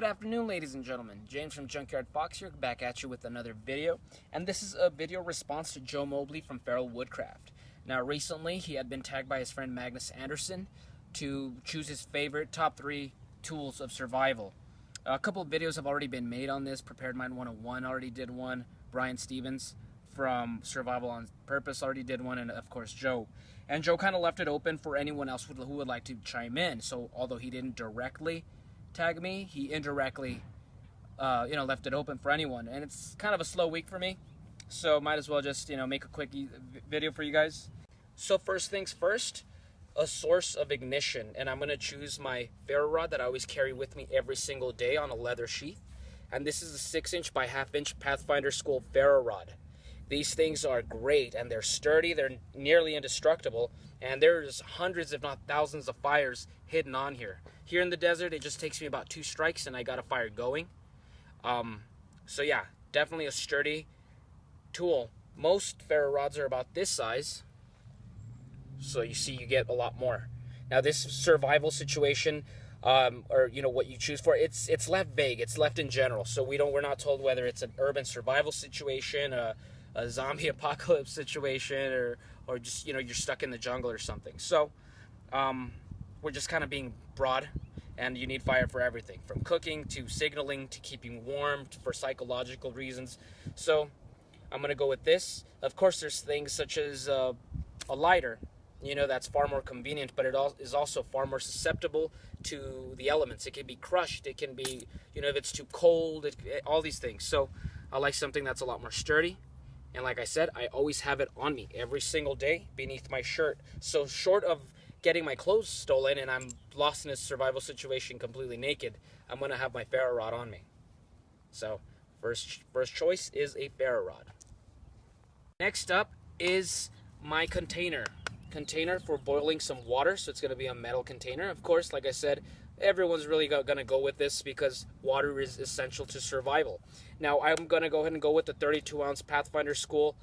Good afternoon, ladies and gentlemen. James from Junkyard Fox here, back at you with another video. And this is a video response to Joe Mobley from Feral Woodcraft. Now, recently, he had been tagged by his friend Magnus Anderson to choose his favorite top 3 tools of survival. A couple of videos have already been made on this. Prepared Mind 101 already did one. Brian Stevens from Survival on Purpose already did one. And, of course, Joe. And Joe kind of left it open for anyone else who would like to chime in. So, although he didn't directly tag me, he indirectly left it open for anyone, and it's kind of a slow week for me, so might as well just make a quick video for you guys. So first things first, a source of ignition, and I'm going to choose my Ferro Rod that I always carry with me every single day on a leather sheath, and this is a 6-inch by 1/2-inch Pathfinder School Ferro Rod. These things are great, and they're sturdy, they're nearly indestructible, and there's hundreds if not thousands of fires hidden on here. Here in the desert, it just takes me about 2 strikes and I got a fire going. So yeah, definitely a sturdy tool. Most ferro rods are about this size, so you see you get a lot more. Now this survival situation, or what you choose for, it's left vague, it's left in general, so we're not told whether it's an urban survival situation, a zombie apocalypse situation, or just you're stuck in the jungle or something. So we're just kind of being broad, and you need fire for everything, from cooking to signaling to keeping warm for psychological reasons. So I'm going to go with this. Of course, there's things such as a lighter, that's far more convenient, but it is also far more susceptible to the elements. It can be crushed, it can be, if it's too cold, all these things. So I like something that's a lot more sturdy. And like I said, I always have it on me every single day beneath my shirt. So short of getting my clothes stolen and I'm lost in a survival situation completely naked, I'm going to have my Ferro Rod on me. So first choice is a Ferro Rod. Next up is my container for boiling some water. So it's going to be a metal container. Of course, like I said, everyone's really going to go with this because water is essential to survival. Now I'm going to go ahead and go with the 32-ounce Pathfinder School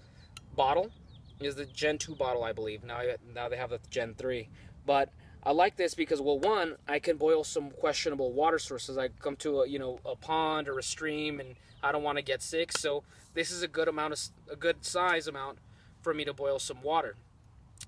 bottle. Is the Gen 2 bottle, I believe. Now they have the Gen 3. But I like this because, well, one, I can boil some questionable water sources. I come to a pond or a stream, and I don't want to get sick. So this is a good size amount for me to boil some water.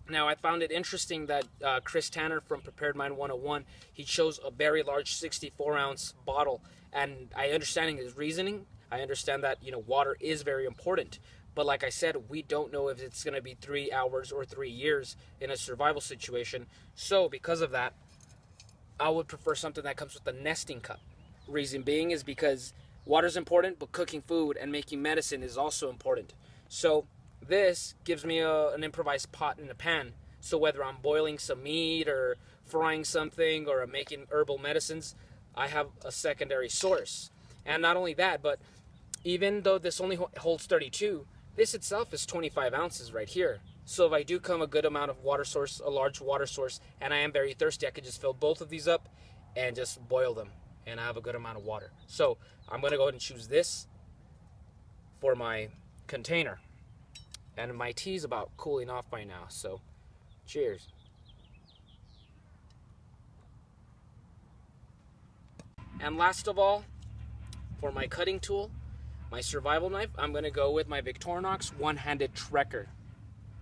Now, I found it interesting that Chris Tanner from Prepared Mind 101, he chose a very large 64-ounce bottle. And I understand his reasoning. I understand that, water is very important. But like I said, we don't know if it's going to be 3 hours or 3 years in a survival situation. So because of that, I would prefer something that comes with a nesting cup. Reason being is because water's important, but cooking food and making medicine is also important. So this gives me an improvised pot and a pan. So whether I'm boiling some meat or frying something or I'm making herbal medicines, I have a secondary source. And not only that, but even though this only holds 32, this itself is 25 ounces right here. So if I do come a good amount of water source, a large water source, and I am very thirsty, I could just fill both of these up and just boil them, and I have a good amount of water. So I'm going to go ahead and choose this for my container. And my tea's about cooling off by now, so cheers. And last of all, for my cutting tool, my survival knife, I'm going to go with my Victorinox One-Handed Trekker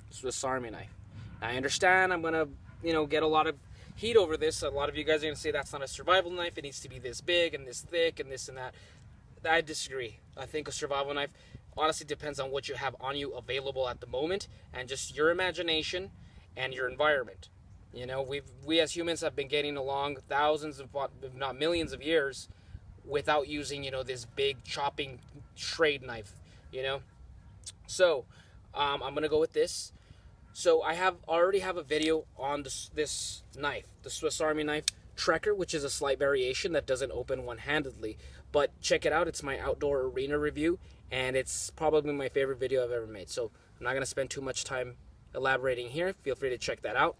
Swiss Army knife. Now, I understand I'm going to, get a lot of heat over this. A lot of you guys are going to say that's not a survival knife. It needs to be this big and this thick and this and that. I disagree. I think a survival knife honestly depends on what you have on you available at the moment and just your imagination and your environment. We as humans have been getting along thousands of, if not millions of years without using, this big chopping trade knife, So, I'm going to go with this. So I already have a video on this knife, the Swiss Army knife Trekker, which is a slight variation that doesn't open one-handedly. But check it out. It's my outdoor arena review, and it's probably my favorite video I've ever made. So I'm not going to spend too much time elaborating here. Feel free to check that out.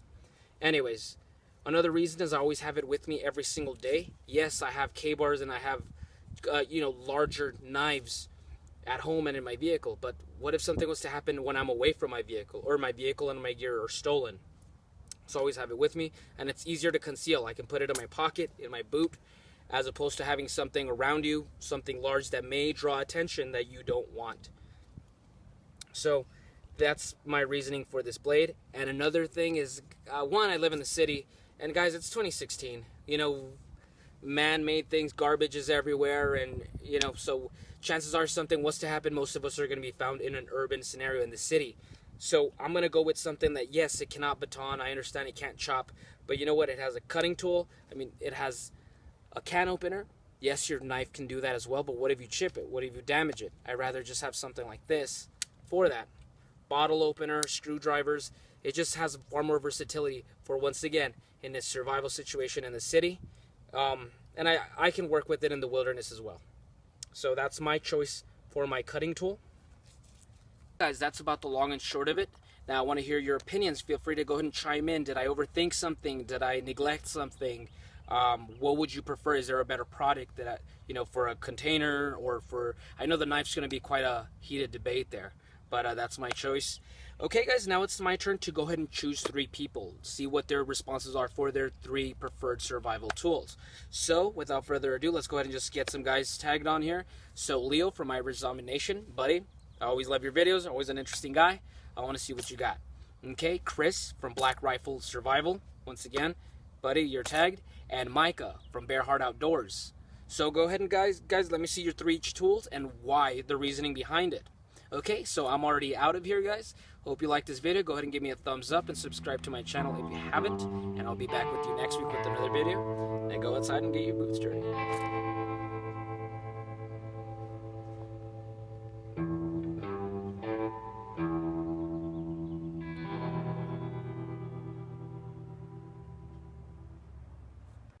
Anyways, another reason is I always have it with me every single day. Yes, I have K-bars and I have, larger knives at home and in my vehicle. But what if something was to happen when I'm away from my vehicle, or my vehicle and my gear are stolen? So I always have it with me, and it's easier to conceal. I can put it in my pocket, in my boot, as opposed to having something around you, something large that may draw attention that you don't want. So that's my reasoning for this blade. And another thing is, one, I live in the city, and guys, it's 2016. You know, man-made things, garbage is everywhere, and you know, so chances are something was to happen, most of us are going to be found in an urban scenario in the city. So I'm going to go with something that, yes, it cannot baton, I understand it can't chop, but you know what, it has a cutting tool, I mean, it has a can opener. Yes, your knife can do that as well, but what if you chip it? What if you damage it? I'd rather just have something like this for that. Bottle opener, screwdrivers, it just has far more versatility for, once again, in this survival situation in the city. And I can work with it in the wilderness as well. So that's my choice for my cutting tool. Guys, that's about the long and short of it. Now I want to hear your opinions. Feel free to go ahead and chime in. Did I overthink something? Did I neglect something? What would you prefer? Is there a better product that, you know, for a container or for... I know the knife's going to be quite a heated debate there, but that's my choice. Okay, guys, now it's my turn to go ahead and choose 3 people. See what their responses are for their 3 preferred survival tools. So, without further ado, let's go ahead and just get some guys tagged on here. So, Leo from Irish Zombie Nation, buddy, I always love your videos. Always an interesting guy. I want to see what you got. Okay, Chris from Black Rifle Survival. Once again, buddy, you're tagged. And Micah from Bear Heart Outdoors. So, go ahead and guys, let me see your 3 tools and why, the reasoning behind it. Okay, so I'm already out of here, guys. Hope you liked this video. Go ahead and give me a thumbs up and subscribe to my channel if you haven't. And I'll be back with you next week with another video. Now go outside and get your boots dirty.